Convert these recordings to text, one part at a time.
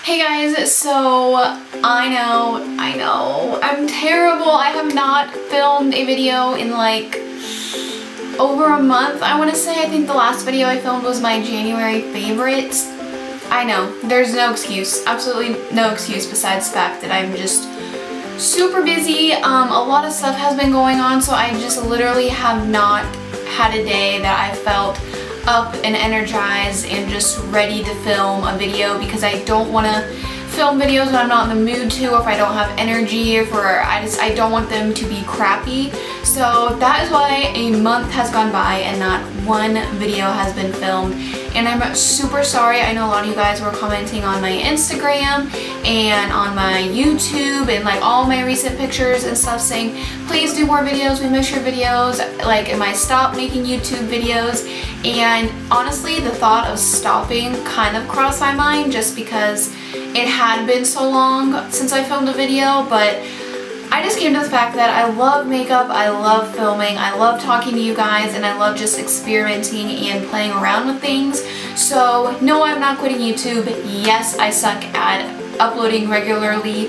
Hey guys, so I know, I'm terrible. I have not filmed a video in like over a month, I want to say. I think the last video I filmed was my January favorites. I know, there's no excuse, absolutely no excuse besides the fact that I'm just super busy. A lot of stuff has been going on, so I just literally have not had a day that I felt up and energized and just ready to film a video, because I don't want to film videos when I'm not in the mood to, or if I don't have energy, or I don't want them to be crappy. So that is why a month has gone by and not one video has been filmed, and I'm super sorry. I know a lot of you guys were commenting on my Instagram and on my YouTube and like all my recent pictures and stuff saying, please do more videos, we miss your videos, like am I stop making YouTube videos? And honestly, the thought of stopping kind of crossed my mind just because it had been so long since I filmed a video, but I just came to the fact that I love makeup, I love filming, I love talking to you guys, and I love just experimenting and playing around with things. So no, I'm not quitting YouTube. Yes, I suck at uploading regularly,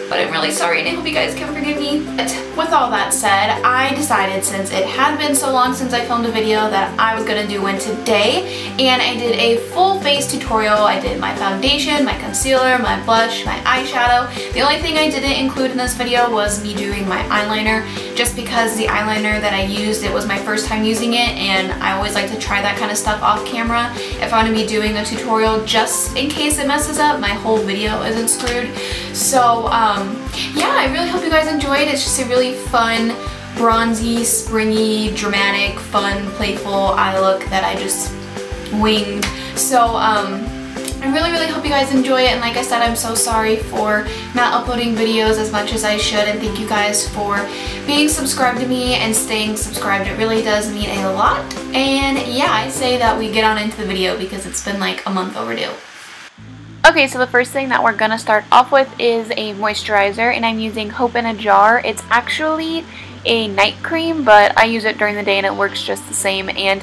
but I'm really sorry and I hope you guys can forgive me. But with all that said, I decided, since it had been so long since I filmed a video, that I was going to do one today, and I did a full face tutorial. I did my foundation, my concealer, my blush, my eyeshadow. The only thing I didn't include in this video was me doing my eyeliner, just because the eyeliner that I used, it was my first time using it, and I always like to try that kind of stuff off camera if I'm going to be doing a tutorial, just in case it messes up, my whole video isn't screwed. So yeah, I really hope you guys enjoyed. It's just a really fun, bronzy, springy, dramatic, fun, playful eye look that I just winged. So I really hope you guys enjoy it, and like I said, I'm so sorry for not uploading videos as much as I should, and thank you guys for being subscribed to me and staying subscribed. It really does mean a lot. And yeah, I say that we get on into the video because it's been like a month overdue. Okay, so the first thing that we're going to start off with is a moisturizer, and I'm using Hope in a Jar. It's actually a night cream, but I use it during the day and it works just the same. And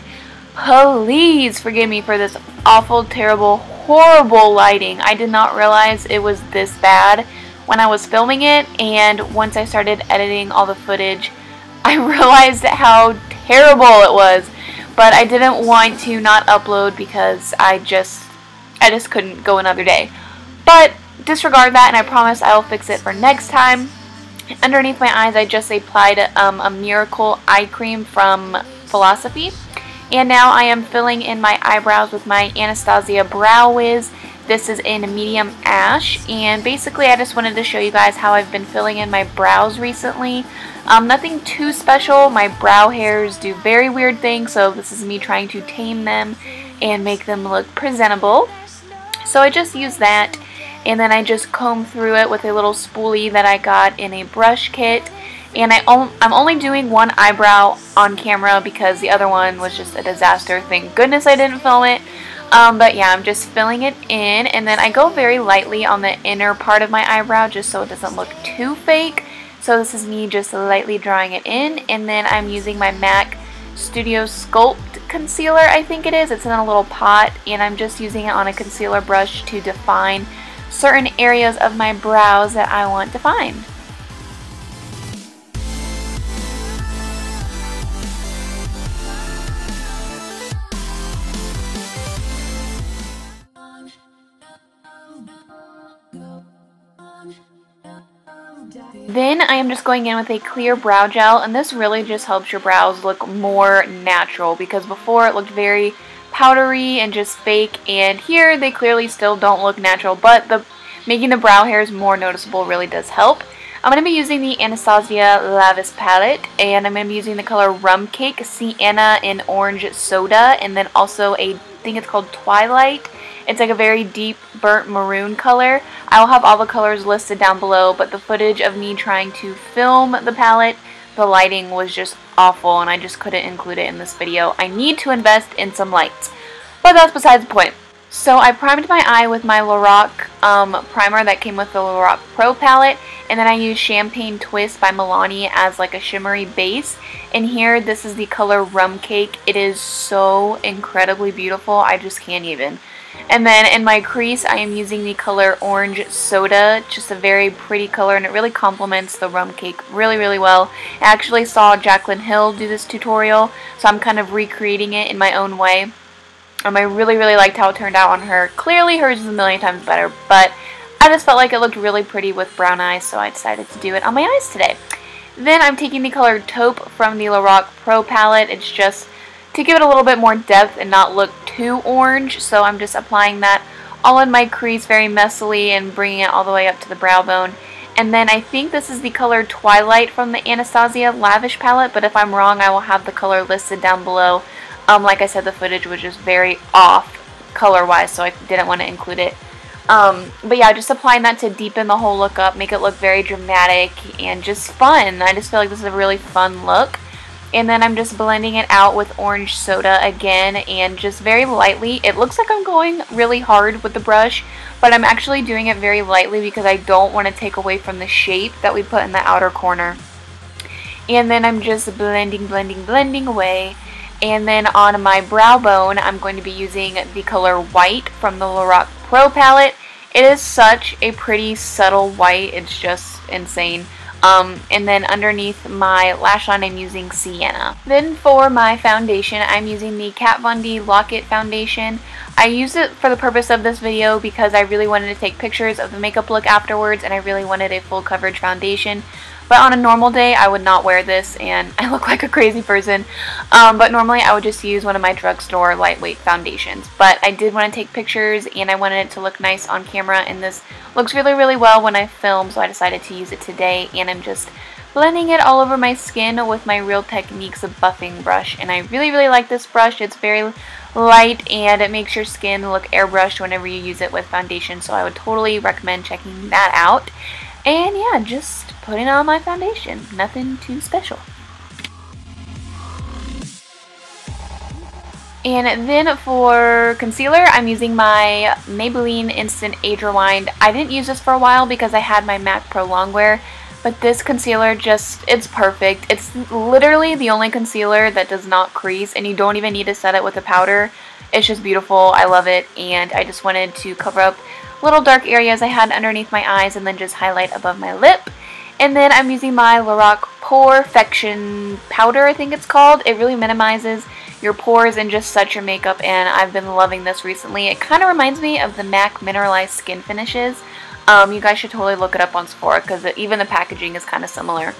please forgive me for this awful, terrible, horrible lighting. I did not realize it was this bad when I was filming it, and once I started editing all the footage, I realized how terrible it was. But I didn't want to not upload because I just couldn't go another day. But disregard that, and I promise I will fix it for next time. Underneath my eyes, I just applied a Miracle eye cream from Philosophy. And now I am filling in my eyebrows with my Anastasia Brow Wiz. This is in medium ash, and basically I just wanted to show you guys how I've been filling in my brows recently. Nothing too special. My brow hairs do very weird things, so this is me trying to tame them and make them look presentable. So I just use that, and then I just comb through it with a little spoolie that I got in a brush kit. And I'm only doing one eyebrow on camera because the other one was just a disaster. Thank goodness I didn't film it. But yeah, I'm just filling it in, and then I go very lightly on the inner part of my eyebrow just so it doesn't look too fake. So this is me just lightly drawing it in, and then I'm using my MAC Studio Sculpt concealer, I think it is. It's in a little pot, and I'm just using it on a concealer brush to define certain areas of my brows that I want defined. Then I am just going in with a clear brow gel, and this really just helps your brows look more natural, because before it looked very powdery and just fake, and here they clearly still don't look natural, but making the brow hairs more noticeable really does help. I'm going to be using the Anastasia Lavish palette, and I'm going to be using the color Rum Cake, Sienna, and Orange Soda, and then also I think it's called Twilight. It's like a very deep burnt maroon color. I will have all the colors listed down below, but the footage of me trying to film the palette, the lighting was just awful, and I just couldn't include it in this video. I need to invest in some lights, but that's besides the point. So I primed my eye with my Lorac primer that came with the Lorac Pro palette, and then I used Champagne Twist by Milani as like a shimmery base. And here, this is the color Rum Cake. It is so incredibly beautiful. I just can't even. And then in my crease, I am using the color Orange Soda, just a very pretty color, and it really complements the Rum Cake really, really well. I actually saw Jaclyn Hill do this tutorial, so I'm kind of recreating it in my own way. I really, really liked how it turned out on her. Clearly hers is a million times better, but I just felt like it looked really pretty with brown eyes, so I decided to do it on my eyes today. Then I'm taking the color Taupe from the Lorac Pro palette. It's just to give it a little bit more depth and not look too orange, so I'm just applying that all in my crease very messily and bringing it all the way up to the brow bone. And then I think this is the color Twilight from the Anastasia Lavish palette, but if I'm wrong, I will have the color listed down below. Like I said, the footage was just very off color-wise, so I didn't want to include it. But yeah, just applying that to deepen the whole look up, make it look very dramatic and just fun. I just feel like this is a really fun look. And then I'm just blending it out with Orange Soda again, and just very lightly. It looks like I'm going really hard with the brush, but I'm actually doing it very lightly because I don't want to take away from the shape that we put in the outer corner. And then I'm just blending, blending, blending away. And then on my brow bone, I'm going to be using the color White from the Lorac Pro palette. It is such a pretty subtle white, it's just insane. And then underneath my lash line, I'm using Sienna. Then for my foundation, I'm using the Kat Von D Lock-It foundation. I used it for the purpose of this video because I really wanted to take pictures of the makeup look afterwards, and I really wanted a full coverage foundation. But on a normal day, I would not wear this, and I look like a crazy person. But normally, I would just use one of my drugstore lightweight foundations. But I did want to take pictures, and I wanted it to look nice on camera, and this looks really, really well when I film, so I decided to use it today. And I'm just blending it all over my skin with my Real Techniques buffing brush. And I really, really like this brush. It's very light, and it makes your skin look airbrushed whenever you use it with foundation, so I would totally recommend checking that out. And yeah, just putting on my foundation. Nothing too special. And then for concealer, I'm using my Maybelline Instant Age Rewind. I didn't use this for a while because I had my MAC Pro Longwear, but this concealer it's perfect. It's literally the only concealer that does not crease, and you don't even need to set it with a powder. It's just beautiful. I love it, and I just wanted to cover up little dark areas I had underneath my eyes and then just highlight above my lip. And then I'm using my Lorac Porefection powder, I think it's called. It really minimizes your pores and just sets your makeup, and I've been loving this recently. It kind of reminds me of the MAC Mineralized Skin Finishes. You guys should totally look it up on Sephora because even the packaging is kind of similar.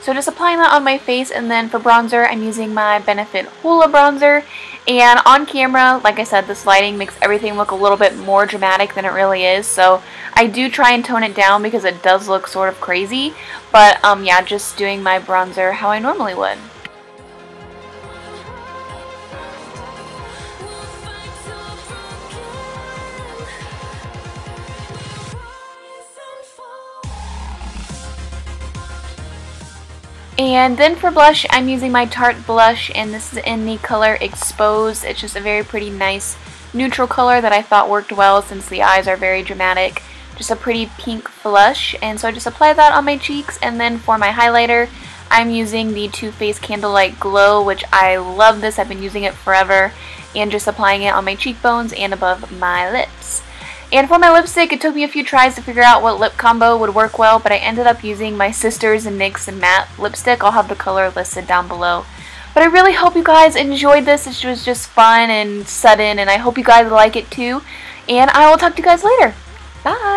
So just applying that on my face, and then for bronzer, I'm using my Benefit Hoolah bronzer. And on camera, like I said, this lighting makes everything look a little bit more dramatic than it really is. So I do try and tone it down because it does look sort of crazy. But yeah, just doing my bronzer how I normally would. And then for blush, I'm using my Tarte blush, and this is in the color Expose. It's just a very pretty, nice, neutral color that I thought worked well since the eyes are very dramatic. Just a pretty pink flush, and so I just apply that on my cheeks. And then for my highlighter, I'm using the TooFaced Candlelight Glow, which I love this. I've been using it forever, and just applying it on my cheekbones and above my lips. And for my lipstick, it took me a few tries to figure out what lip combo would work well, but I ended up using my Sisters and NYX Matte lipstick. I'll have the color listed down below. But I really hope you guys enjoyed this. It was just fun and sudden, and I hope you guys like it too. And I will talk to you guys later. Bye!